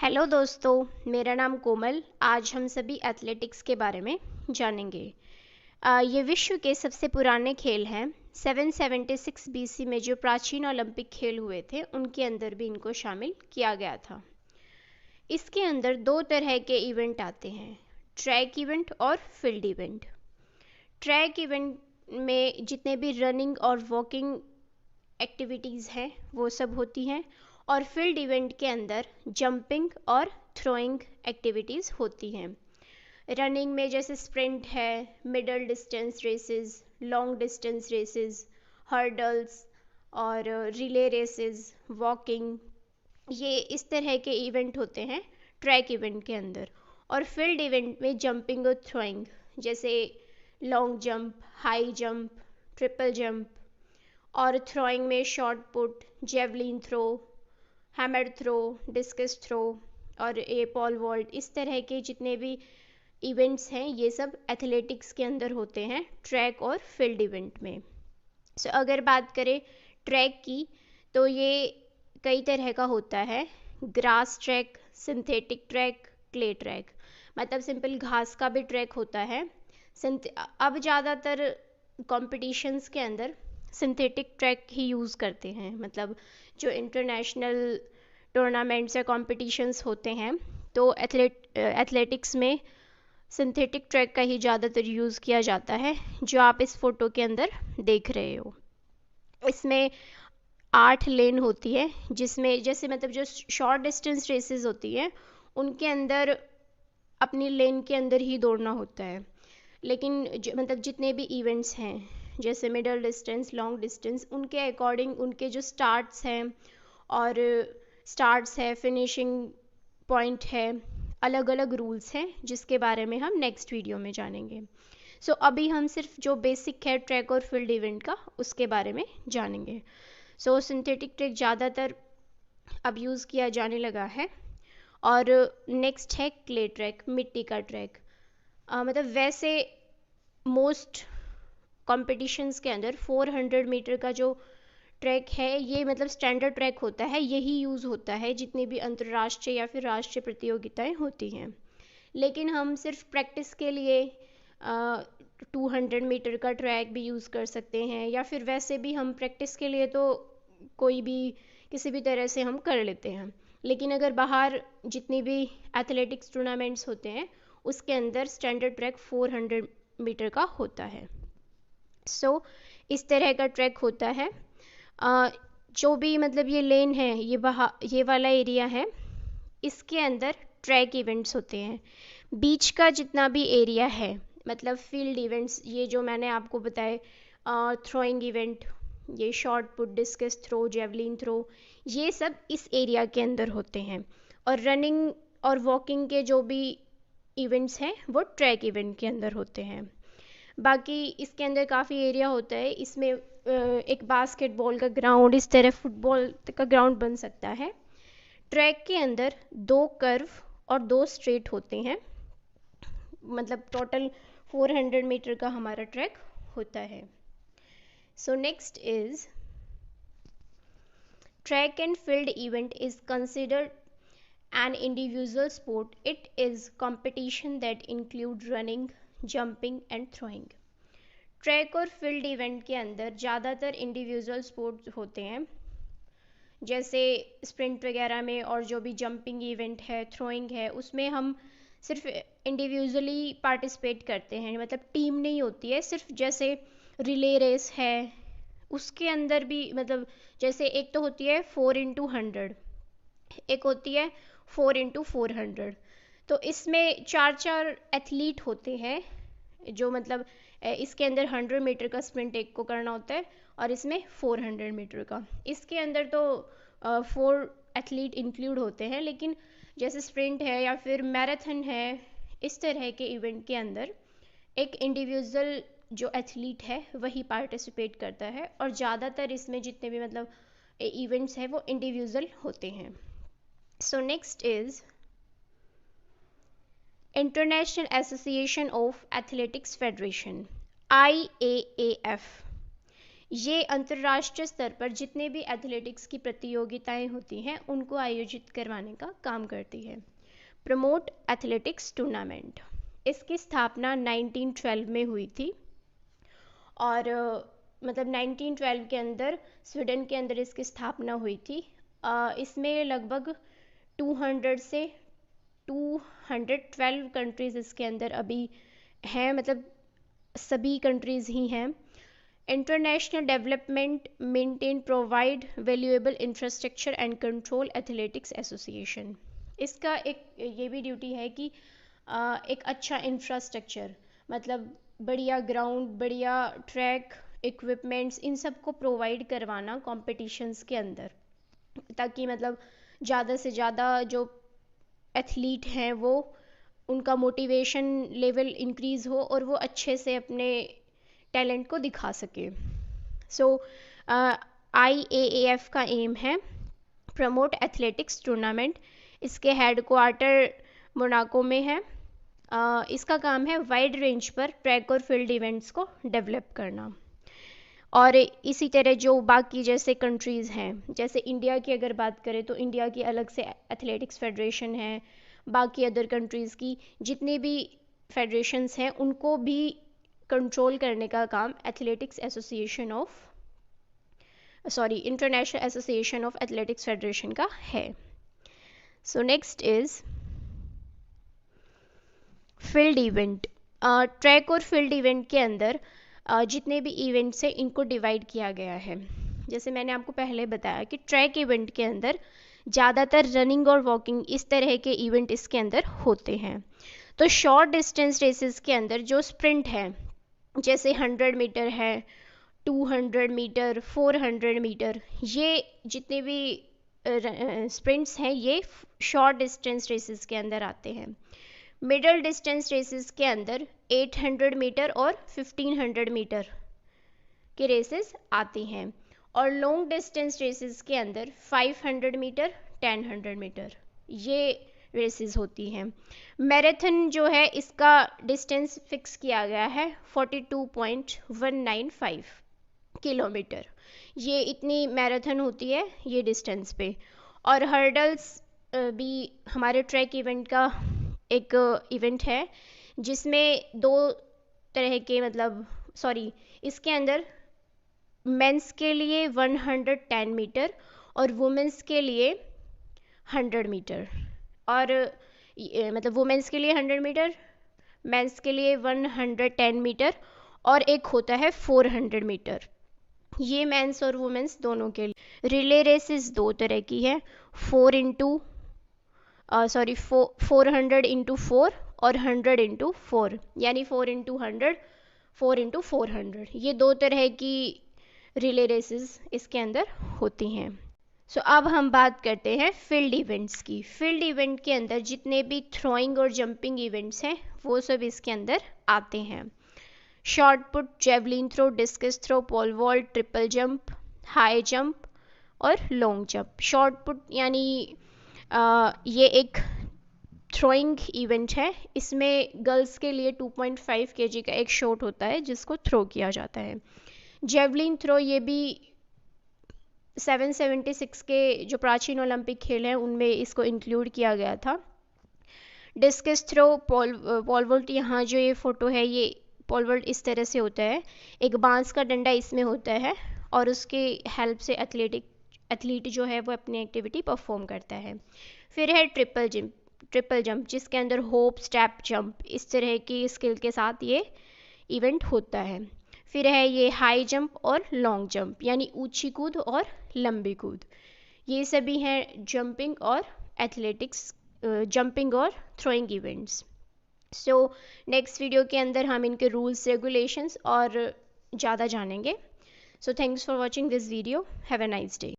Hello दोस्तों, मेरा नाम कोमल। आज हम सभी एथलेटिक्स के बारे में जानेंगे। ये विश्व के सबसे पुराने खेल हैं। 776 बीसी में जो प्राचीन ओलंपिक खेल हुए थे उनके अंदर भी इनको शामिल किया गया था। इसके अंदर दो तरह के इवेंट आते हैं, ट्रैक इवेंट और फील्ड इवेंट। ट्रैक इवेंट में जितने भी रनिंग और वॉकिंग एक्टिविटीज़ हैं वो सब होती हैं, और फील्ड इवेंट के अंदर जंपिंग और थ्रोइंग एक्टिविटीज़ होती हैं। रनिंग में जैसे स्प्रिंट है, middle distance races, long distance races, hurdles और रिले रेसेस, वॉकिंग, ये इस तरह के इवेंट होते हैं ट्रैक इवेंट के अंदर। और फील्ड इवेंट में जंपिंग और थ्रोइंग जैसे long jump, high jump, triple jump, और थ्रोइंग में shot put, javelin throw, hammer throw, discus throw और ए पॉल वॉल्ट, इस तरह के जितने भी इवेंट्स हैं ये सब एथलेटिक्स के अंदर होते हैं ट्रैक और फील्ड इवेंट में। अगर बात करें ट्रैक की, तो ये कई तरह का होता है, grass track, synthetic track, clay track. मतलब सिंपल घास का भी ट्रैक होता है। अब ज़्यादातर कॉम्पिटिशन्स के अंदर सिंथेटिक ट्रैक ही यूज़ करते हैं। मतलब जो इंटरनेशनल टूर्नामेंट्स या कॉम्पिटिशन्स होते हैं तो एथलेटिक्स में सिंथेटिक ट्रैक का ही ज़्यादातर यूज़ किया जाता है, जो आप इस फ़ोटो के अंदर देख रहे हो। इसमें 8 लेन होती है, जिसमें जैसे मतलब जो शॉर्ट डिस्टेंस रेसेस होती हैं उनके अंदर अपनी लेन के अंदर ही दौड़ना होता है। लेकिन मतलब जितने भी इवेंट्स हैं जैसे मिडल डिस्टेंस, लॉन्ग डिस्टेंस, उनके अकॉर्डिंग उनके जो स्टार्ट्स हैं और फिनिशिंग पॉइंट है, अलग अलग रूल्स हैं जिसके बारे में हम नेक्स्ट वीडियो में जानेंगे। अभी हम सिर्फ जो बेसिक है ट्रैक और फील्ड इवेंट का उसके बारे में जानेंगे। सिंथेटिक ट्रैक ज़्यादातर अब यूज़ किया जाने लगा है। और नेक्स्ट है क्ले ट्रैक, मिट्टी का ट्रैक। मतलब वैसे मोस्ट कॉम्पिटिशन्स के अंदर 400 मीटर का जो ट्रैक है ये मतलब स्टैंडर्ड ट्रैक होता है, यही यूज़ होता है जितनी भी अंतर्राष्ट्रीय या फिर राष्ट्रीय प्रतियोगिताएं होती हैं। लेकिन हम सिर्फ प्रैक्टिस के लिए 200 मीटर का ट्रैक भी यूज़ कर सकते हैं, या फिर वैसे भी हम प्रैक्टिस के लिए तो कोई भी किसी भी तरह से हम कर लेते हैं। लेकिन अगर बाहर जितनी भी एथलेटिक्स टूर्नामेंट्स होते हैं उसके अंदर स्टैंडर्ड ट्रैक 400 मीटर का होता है। इस तरह का ट्रैक होता है। जो भी मतलब ये लेन है, ये वाला एरिया है, इसके अंदर ट्रैक इवेंट्स होते हैं। बीच का जितना भी एरिया है, मतलब फील्ड इवेंट्स, ये जो मैंने आपको बताए, थ्रोइंग इवेंट, ये shot put, discus throw, javelin throw, ये सब इस एरिया के अंदर होते हैं। और रनिंग और वॉकिंग के जो भी इवेंट्स हैं वो ट्रैक इवेंट के अंदर होते हैं। बाकी इसके अंदर काफ़ी एरिया होता है। इसमें एक बास्केटबॉल का ग्राउंड, इस तरह फुटबॉल का ग्राउंड बन सकता है। ट्रैक के अंदर 2 कर्व और 2 स्ट्रेट होते हैं। मतलब टोटल 400 मीटर का हमारा ट्रैक होता है। Next is track and field event is considered an individual sport. It is competition that include running, jumping and throwing. Track और फील्ड इवेंट के अंदर ज़्यादातर इंडिविजुअल स्पोर्ट होते हैं, जैसे स्प्रिंट वगैरह में, और जो भी जंपिंग इवेंट है, थ्रोइंग है, उसमें हम सिर्फ इंडिविजुअली पार्टिसिपेट करते हैं। मतलब टीम नहीं होती है, सिर्फ जैसे रिले रेस है उसके अंदर भी, मतलब जैसे एक तो होती है 4x100, एक होती है 4x400। तो इसमें 4 एथलीट होते हैं, जो मतलब इसके अंदर 100 मीटर का स्प्रिंट एक को करना होता है और इसमें 400 मीटर का। इसके अंदर तो 4 एथलीट इंक्लूड होते हैं, लेकिन जैसे स्प्रिंट है या फिर मैराथन है, इस तरह के इवेंट के अंदर एक इंडिविजुअल जो एथलीट है वही पार्टिसिपेट करता है। और ज़्यादातर इसमें जितने भी मतलब इवेंट्स हैं वो इंडिविजुअल होते हैं। Next is international association of athletics federation, IAAF। ये अंतर्राष्ट्रीय स्तर पर जितने भी एथलेटिक्स की प्रतियोगिताएं होती हैं उनको आयोजित करवाने का काम करती है। प्रमोट एथलेटिक्स टूर्नामेंट, इसकी स्थापना 1912 में हुई थी और मतलब 1912 के अंदर स्वीडन के अंदर इसकी स्थापना हुई थी। इसमें लगभग 200 से 212 कंट्रीज़ इसके अंदर अभी हैं, मतलब सभी कंट्रीज़ ही हैं। International development maintain provide valuable infrastructure and control athletics association, इसका एक ये भी ड्यूटी है कि एक अच्छा इंफ्रास्ट्रक्चर, मतलब बढ़िया ग्राउंड, बढ़िया ट्रैक, इक्विपमेंट्स, इन सब को प्रोवाइड करवाना कॉम्पिटिशन्स के अंदर, ताकि मतलब ज़्यादा से ज़्यादा जो एथलीट हैं वो उनका मोटिवेशन लेवल इंक्रीज़ हो और वो अच्छे से अपने टैलेंट को दिखा सके। सो IAAF का एम है प्रमोट एथलेटिक्स टूर्नामेंट। इसके हेड क्वार्टर मोनाको में है। इसका काम है वाइड रेंज पर ट्रैक और फील्ड इवेंट्स को डेवलप करना। और इसी तरह जो बाकी जैसे कंट्रीज़ हैं, जैसे इंडिया की अगर बात करें तो इंडिया की अलग से एथलेटिक्स फेडरेशन है। बाकी अदर कंट्रीज़ की जितनी भी फेडरेशंस हैं उनको भी कंट्रोल करने का काम international association of athletics federation का है। So next is field event. Track और फील्ड इवेंट के अंदर जितने भी इवेंट्स हैं इनको डिवाइड किया गया है। जैसे मैंने आपको पहले बताया कि ट्रैक इवेंट के अंदर ज़्यादातर रनिंग और वॉकिंग इस तरह के इवेंट इसके अंदर होते हैं। तो शॉर्ट डिस्टेंस रेसेस के अंदर जो स्प्रिंट है, जैसे 100 मीटर है, 200 मीटर, 400 मीटर, ये जितने भी स्प्रिंट्स हैं ये शॉर्ट डिस्टेंस रेसेस के अंदर आते हैं। मिडल डिस्टेंस रेसेस के अंदर 800 मीटर और 1500 मीटर के रेसेस आती हैं और लॉन्ग डिस्टेंस रेसेस के अंदर 500 मीटर, 1000 मीटर ये रेसेस होती हैं। मैराथन जो है इसका डिस्टेंस फिक्स किया गया है 42.195 किलोमीटर, ये इतनी मैराथन होती है ये डिस्टेंस पे। और हर्डल्स भी हमारे ट्रैक इवेंट का एक इवेंट है जिसमें दो तरह के इसके अंदर मेंस के लिए 110 मीटर और वुमेंस के लिए 100 मीटर, और मतलब वुमेंस के लिए 100 मीटर, मेंस के लिए 110 मीटर, और एक होता है 400 मीटर, ये मेंस और वुमेंस दोनों के लिए। रिले रेसेस दो तरह की है, 400 into 4 और 100 into 4, यानी 4 into 100, 4 into 400, ये दो तरह की रिले रेसेस इसके अंदर होती हैं। सो अब हम बात करते हैं फील्ड इवेंट्स की। फील्ड इवेंट के अंदर जितने भी थ्रोइंग और जंपिंग इवेंट्स हैं वो सब इसके अंदर आते हैं। Short put, javelin throw, discus throw, pole vault, triple jump, high jump और लॉन्ग जंप। शॉर्ट पुट यानी ये एक थ्रोइंग इवेंट है, इसमें गर्ल्स के लिए 2.5 kg का एक शॉट होता है जिसको थ्रो किया जाता है। जेवलिन थ्रो ये भी 776 के जो प्राचीन ओलंपिक खेल हैं उनमें इसको इंक्लूड किया गया था। डिस्कस थ्रो, पोल वॉल्ट, यहाँ जो ये फ़ोटो है ये पोल वॉल्ट इस तरह से होता है, एक बांस का डंडा इसमें होता है और उसके हेल्प से एथलीट जो है वो अपनी एक्टिविटी परफॉर्म करता है। फिर है ट्रिपल जंप जिसके अंदर होप, स्टेप, जंप इस तरह की स्किल के साथ ये इवेंट होता है। फिर है ये हाई जंप और लॉन्ग जंप यानी ऊंची कूद और लंबी कूद, ये सभी हैं जंपिंग और एथलेटिक्स, जंपिंग और throwing events. So next video के अंदर हम इनके रूल्स, रेगुलेशंस और ज़्यादा जानेंगे। So thanks for watching this video, have a nice day.